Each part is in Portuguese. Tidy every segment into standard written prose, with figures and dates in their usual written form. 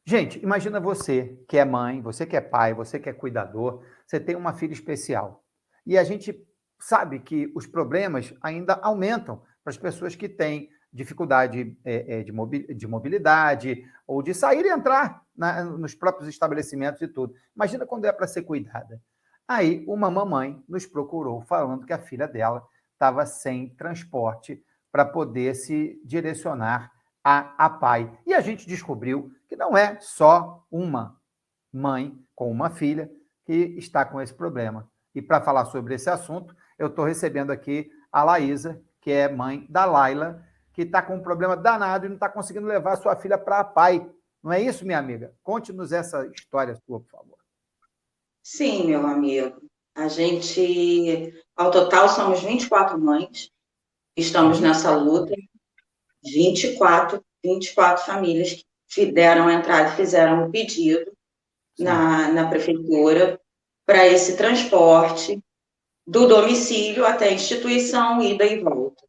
Gente, imagina você que é mãe, você que é pai, você que é cuidador, você tem uma filha especial. E a gente sabe que os problemas ainda aumentam para as pessoas que têm dificuldade de mobilidade ou de sair e entrar nos próprios estabelecimentos e tudo. Imagina quando é para ser cuidada. Aí uma mamãe nos procurou falando que a filha dela estava sem transporte para poder se direcionar a pai. E a gente descobriu que não é só uma mãe com uma filha que está com esse problema. E para falar sobre esse assunto, eu estou recebendo aqui a Laísa, que é mãe da Laila, que está com um problema danado e não está conseguindo levar a sua filha para a pai. Não é isso, minha amiga? Conte-nos essa história sua, por favor. Sim, meu amigo. A gente, ao total, somos 24 mães. Estamos nessa 24 luta. anos. 24 famílias que deram entrada e fizeram o pedido Sim. na prefeitura para esse transporte do domicílio até a instituição, ida e volta.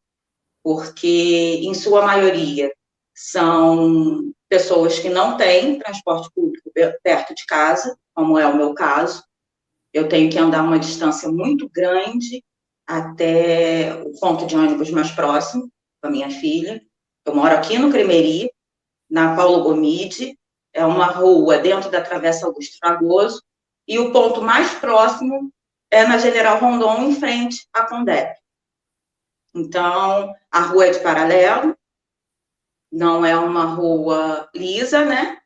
Porque, em sua maioria, são pessoas que não têm transporte público perto de casa, como é o meu caso. Eu tenho que andar uma distância muito grande até o ponto de ônibus mais próximo com a minha filha. Eu moro aqui no Cremeri, na Paulo Gomide, é uma rua dentro da Travessa Augusto Fragoso, e o ponto mais próximo é na General Rondon, em frente à Condep. Então, a rua é de paralelo, não é uma rua lisa, né?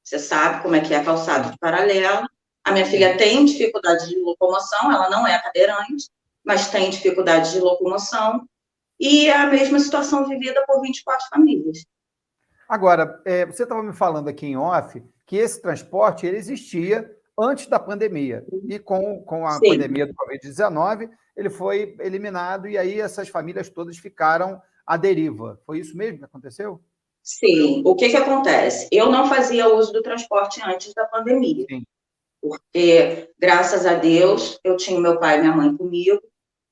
Você sabe como é que é a calçada de paralelo. A minha filha tem dificuldade de locomoção, ela não é cadeirante, mas tem dificuldade de locomoção, e é a mesma situação vivida por 24 famílias. Agora, você estava me falando aqui em off que esse transporte ele existia antes da pandemia. E com a Sim, pandemia do Covid-19, ele foi eliminado e aí essas famílias todas ficaram à deriva. Foi isso mesmo que aconteceu? sim. O que acontece? Eu não fazia uso do transporte antes da pandemia, Sim. porque, graças a Deus, eu tinha meu pai e minha mãe comigo,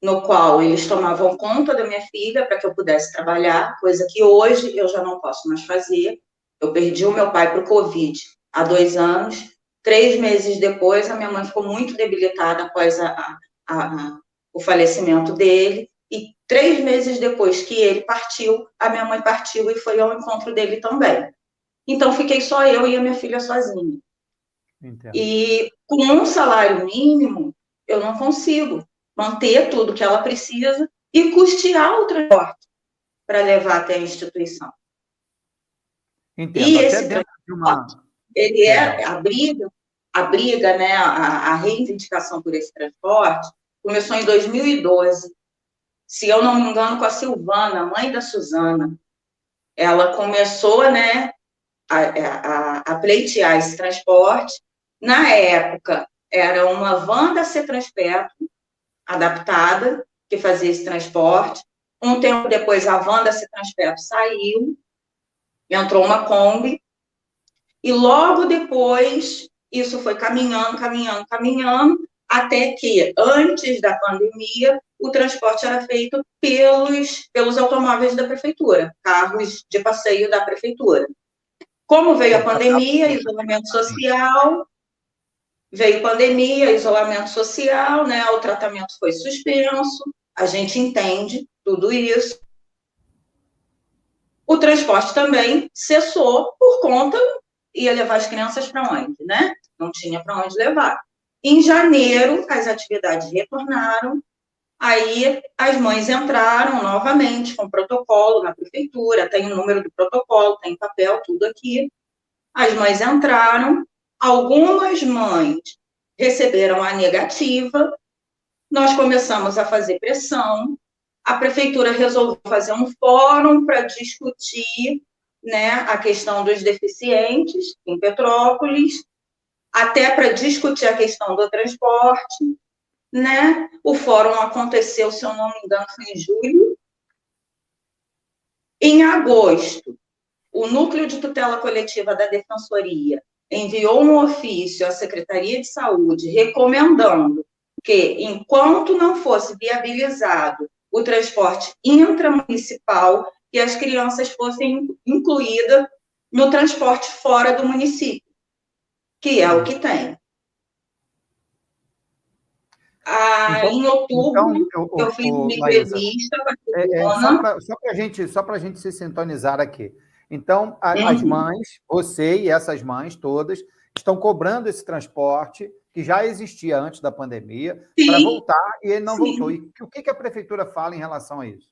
no qual eles tomavam conta da minha filha para que eu pudesse trabalhar, coisa que hoje eu já não posso mais fazer. Eu perdi o meu pai para o Covid há 2 anos. 3 meses depois, a minha mãe ficou muito debilitada após o falecimento dele. E 3 meses depois que ele partiu, a minha mãe partiu e foi ao encontro dele também. Então, fiquei só eu e a minha filha sozinha. Entendo. E com um salário mínimo, eu não consigo manter tudo que ela precisa e custear o transporte para levar até a instituição. Entendo. E Até esse dentro de transporte, uma. ele Perdão. é a briga, né, a reivindicação por esse transporte começou em 2012. Se eu não me engano, com a Silvana, mãe da Suzana. Ela começou, né, a pleitear esse transporte. Na época, era uma van da Cetransperto, adaptada, que fazia esse transporte. Um tempo depois, a van da Cetransperto saiu, entrou uma Kombi, e logo depois, isso foi caminhando, até que, antes da pandemia, o transporte era feito pelos automóveis da prefeitura, carros de passeio da prefeitura. Como veio a pandemia, isolamento social, né? O tratamento foi suspenso, a gente entende tudo isso. O transporte também cessou por conta, ia levar as crianças para onde, né? Não tinha para onde levar. Em janeiro, as atividades retornaram, aí as mães entraram novamente com protocolo na prefeitura, tem o número do protocolo, tem papel, tudo aqui. As mães entraram, algumas mães receberam a negativa, nós começamos a fazer pressão, a prefeitura resolveu fazer um fórum para discutir, né, a questão dos deficientes em Petrópolis, até para discutir a questão do transporte, né? O fórum aconteceu, se eu não me engano, foi em julho. Em agosto, o Núcleo de Tutela Coletiva da Defensoria enviou um ofício à Secretaria de Saúde recomendando que, enquanto não fosse viabilizado o transporte intramunicipal, que as crianças fossem incluídas no transporte fora do município. que é o que tem. Em outubro, eu fiz uma Laísa, entrevista com a tribuna. só para a gente se sintonizar aqui. Então, as Uhum. mães, você e essas mães todas, estão cobrando esse transporte que já existia antes da pandemia para Sim, voltar e ele não voltou. sim. E o que a prefeitura fala em relação a isso?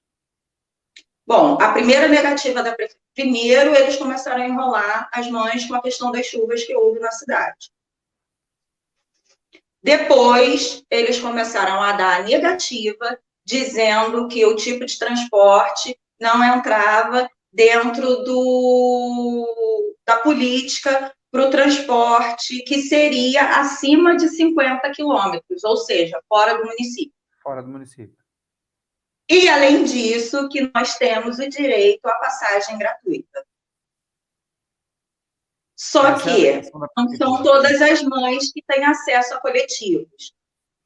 Bom, a primeira negativa da prefeitura. Primeiro, eles começaram a enrolar as mães com a questão das chuvas que houve na cidade. Depois, eles começaram a dar a negativa, dizendo que o tipo de transporte não entrava dentro da política para o transporte que seria acima de 50 quilômetros, ou seja, fora do município. Fora do município. E, além disso, que nós temos o direito à passagem gratuita. Só Essa é a que questão da não são prefeitura. todas as mães que têm acesso a coletivos.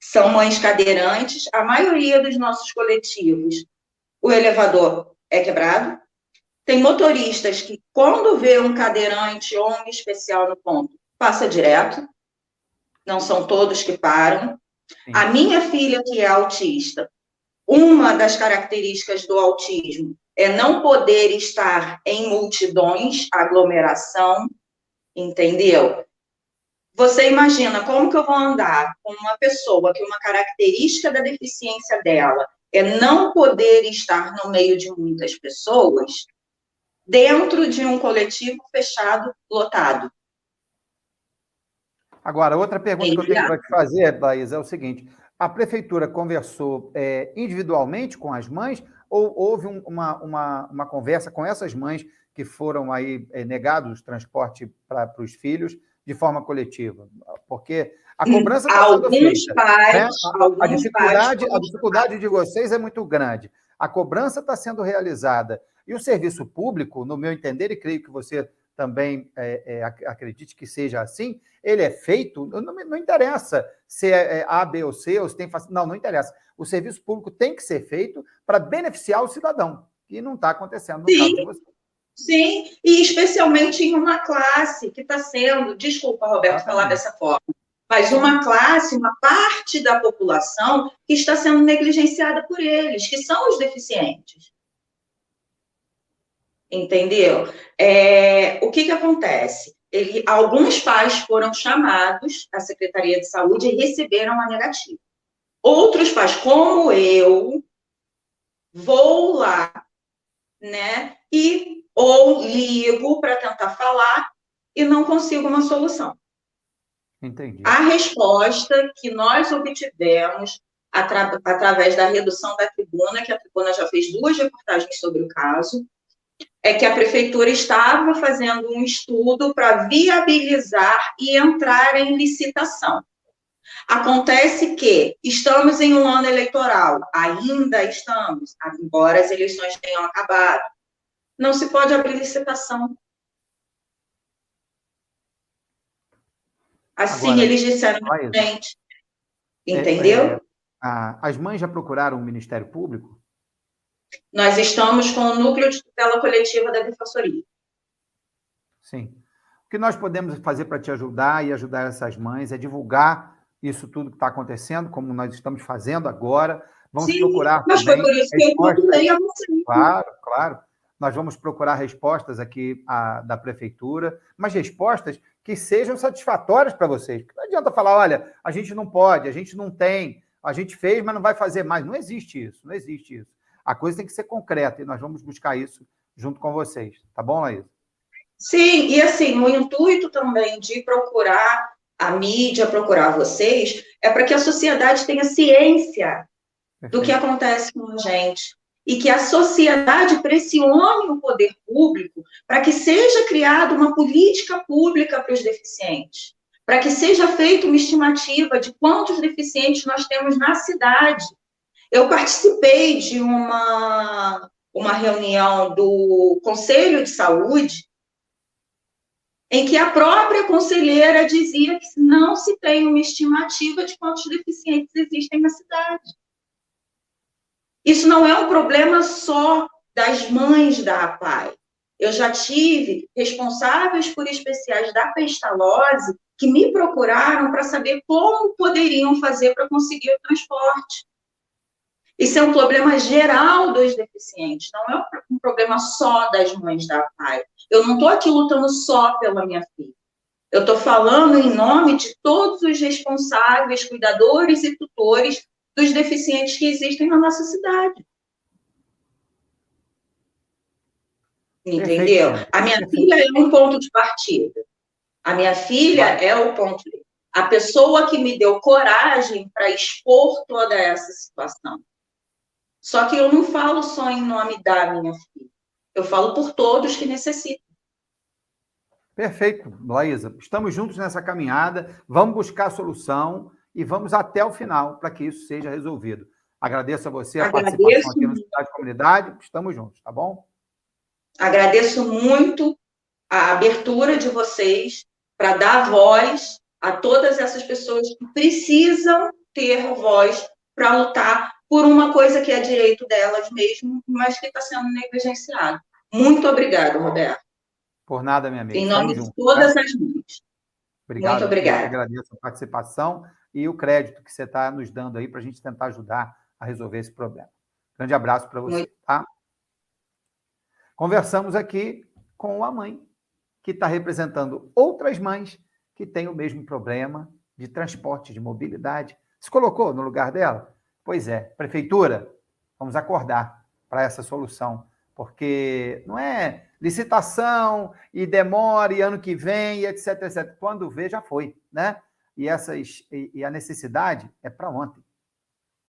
São mães cadeirantes, a maioria dos nossos coletivos, o elevador é quebrado. Tem motoristas que, quando vê um cadeirante ou um especial no ponto, passa direto. Não são todos que param. Sim. A minha filha, que é autista, uma das características do autismo é não poder estar em multidões, aglomeração, entendeu? Você imagina como que eu vou andar com uma pessoa que uma característica da deficiência dela é não poder estar no meio de muitas pessoas dentro de um coletivo fechado, lotado? Agora, outra pergunta que eu tenho para te fazer, Thaís, é o seguinte: a prefeitura conversou individualmente com as mães ou houve uma conversa com essas mães que foram aí negados o transporte para os filhos de forma coletiva? Porque a cobrança está sendo feita. Né? A dificuldade de vocês é muito grande. A cobrança está sendo realizada. E o serviço público, no meu entender, e creio que você também acredite que seja assim, ele é feito, não interessa se é A, B ou C, ou se tem... Não interessa. O serviço público tem que ser feito para beneficiar o cidadão, e não está acontecendo no caso de vocês. Sim, e especialmente em uma classe que está sendo, desculpa, Roberto, falar dessa forma, mas uma classe, uma parte da população que está sendo negligenciada por eles, que são os deficientes. Entendeu? O que acontece? Alguns pais foram chamados à Secretaria de Saúde e receberam a negativa. Outros pais, como eu, vou lá, né? Ou ligo para tentar falar e não consigo uma solução. Entendi. A resposta que nós obtivemos através da redução da tribuna, que a tribuna já fez 2 reportagens sobre o caso, é que a prefeitura estava fazendo um estudo para viabilizar e entrar em licitação. Acontece que estamos em um ano eleitoral, ainda estamos, embora as eleições tenham acabado. Não se pode abrir licitação. Assim agora, eles disseram para a gente. Entendeu? As mães já procuraram o Ministério Público? Nós estamos com o núcleo de tutela coletiva da Defensoria. Sim. O que nós podemos fazer para te ajudar e ajudar essas mães é divulgar isso tudo que está acontecendo, como nós estamos fazendo agora. Vamos procurar mas também... foi por isso que eu procurei a você. Claro. Nós vamos procurar respostas aqui da prefeitura, mas respostas que sejam satisfatórias para vocês. Porque não adianta falar, olha, a gente não pode, a gente não tem, a gente fez, mas não vai fazer mais. Não existe isso. A coisa tem que ser concreta e nós vamos buscar isso junto com vocês. Tá bom, Laís? Sim, e assim, o intuito também de procurar a mídia, procurar vocês, é para que a sociedade tenha ciência do que acontece com a gente. E que a sociedade pressione o poder público para que seja criada uma política pública para os deficientes. Para que seja feita uma estimativa de quantos deficientes nós temos na cidade. Eu participei de uma reunião do Conselho de Saúde, em que a própria conselheira dizia que não se tem uma estimativa de quantos deficientes existem na cidade. Isso não é um problema só das mães da APAE. Eu já tive responsáveis por especiais da pestalose que me procuraram para saber como poderiam fazer para conseguir o transporte. Isso é um problema geral dos deficientes, não é um problema só das mães da PAI. Eu não estou aqui lutando só pela minha filha. Eu estou falando em nome de todos os responsáveis, cuidadores e tutores dos deficientes que existem na nossa cidade. Entendeu? Perfeito. A minha Perfeito. filha é um ponto de partida. A minha filha é o ponto. A pessoa que me deu coragem para expor toda essa situação. Só que eu não falo só em nome da minha filha. Eu falo por todos que necessitam. Perfeito, Laísa. Estamos juntos nessa caminhada, vamos buscar a solução e vamos até o final para que isso seja resolvido. Agradeço a você a participação aqui no Cidade Comunidade. Estamos juntos, tá bom? Agradeço muito a abertura de vocês para dar voz a todas essas pessoas que precisam ter voz para lutar por uma coisa que é direito delas mesmo, mas que está sendo negligenciado. Muito obrigada, Roberto. Por nada, minha amiga. Em nome de todas as mães. Obrigado. Muito obrigada. Eu agradeço a participação e o crédito que você está nos dando aí para a gente tentar ajudar a resolver esse problema. Grande abraço para você, tá? Conversamos aqui com a mãe, que está representando outras mães que têm o mesmo problema de transporte, de mobilidade. Se colocou no lugar dela? Pois é, prefeitura, vamos acordar para essa solução, porque não é licitação e demora e ano que vem, e etc, etc. Quando vê, já foi, né? E a necessidade é para ontem.